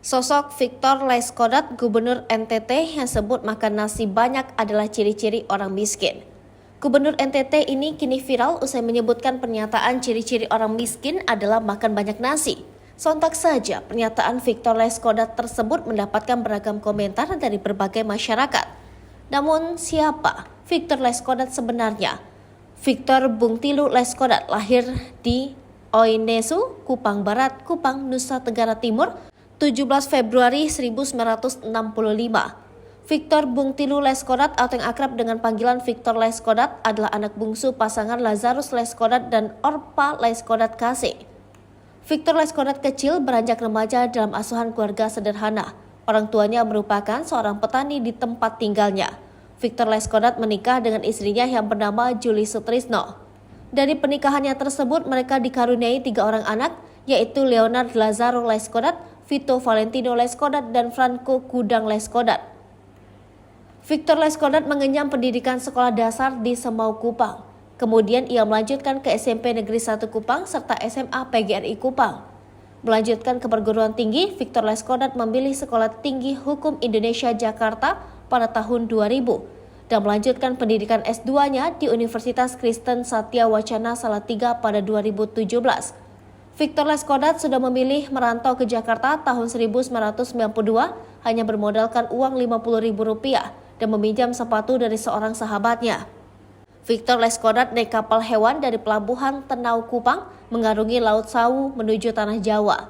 Sosok Victor Laiskodat, Gubernur NTT yang sebut makan nasi banyak adalah ciri-ciri orang miskin. Gubernur NTT ini kini viral usai menyebutkan pernyataan ciri-ciri orang miskin adalah makan banyak nasi. Sontak saja pernyataan Victor Laiskodat tersebut mendapatkan beragam komentar dari berbagai masyarakat. Namun siapa Victor Laiskodat sebenarnya? Victor Bungtilu Laiskodat lahir di Oinesu, Kupang Barat, Kupang, Nusa Tenggara Timur, 17 Februari 1965. Victor Bungtilu Laiskodat atau yang akrab dengan panggilan Victor Laiskodat adalah anak bungsu pasangan Lazarus Laiskodat dan Orpa Laiskodat Kasih. Victor Laiskodat kecil beranjak remaja dalam asuhan keluarga sederhana. Orang tuanya merupakan seorang petani di tempat tinggalnya. Victor Laiskodat menikah dengan istrinya yang bernama Julie Sutrisno. Dari pernikahannya tersebut mereka dikaruniai 3 orang anak, yaitu Leonard Lazaro Laiskodat, Vito Valentino Laiskodat, dan Franco Kudang Laiskodat. Victor Laiskodat mengenyam pendidikan sekolah dasar di Semau Kupang. Kemudian ia melanjutkan ke SMP Negeri 1 Kupang serta SMA PGRI Kupang. Melanjutkan ke perguruan tinggi, Victor Laiskodat memilih Sekolah Tinggi Hukum Indonesia Jakarta pada tahun 2000 dan melanjutkan pendidikan S2-nya di Universitas Kristen Satya Wacana Salatiga pada 2017. Victor Laiskodat sudah memilih merantau ke Jakarta tahun 1992 hanya bermodalkan uang Rp50.000 dan meminjam sepatu dari seorang sahabatnya. Victor Laiskodat naik kapal hewan dari pelabuhan Tenau Kupang mengarungi Laut Sawu menuju Tanah Jawa.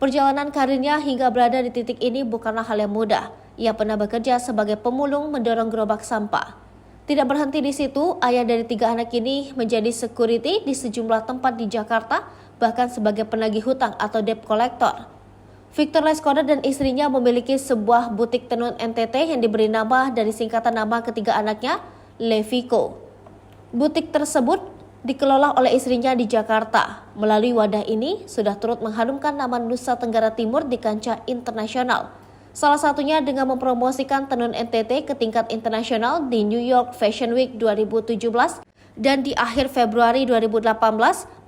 Perjalanan karirnya hingga berada di titik ini bukanlah hal yang mudah. Ia pernah bekerja sebagai pemulung mendorong gerobak sampah. Tidak berhenti di situ, ayah dari 3 anak ini menjadi security di sejumlah tempat di Jakarta, bahkan sebagai penagih hutang atau debt collector. Victor Laiskodat dan istrinya memiliki sebuah butik tenun NTT yang diberi nama dari singkatan nama ketiga anaknya, Levico. Butik tersebut dikelola oleh istrinya di Jakarta. Melalui wadah ini, sudah turut mengharumkan nama Nusa Tenggara Timur di kancah internasional. Salah satunya dengan mempromosikan tenun NTT ke tingkat internasional di New York Fashion Week 2017 dan di akhir Februari 2018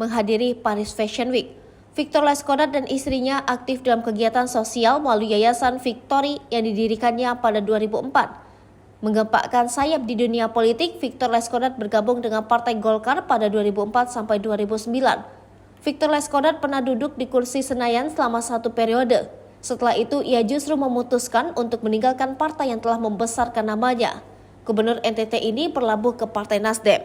menghadiri Paris Fashion Week. Victor Laiskodat dan istrinya aktif dalam kegiatan sosial melalui Yayasan Victory yang didirikannya pada 2004. Menggempakkan sayap di dunia politik, Victor Laiskodat bergabung dengan Partai Golkar pada 2004 sampai 2009. Victor Laiskodat pernah duduk di kursi Senayan selama 1 periode. Setelah itu, ia justru memutuskan untuk meninggalkan partai yang telah membesarkan namanya. Gubernur NTT ini berlabuh ke Partai Nasdem.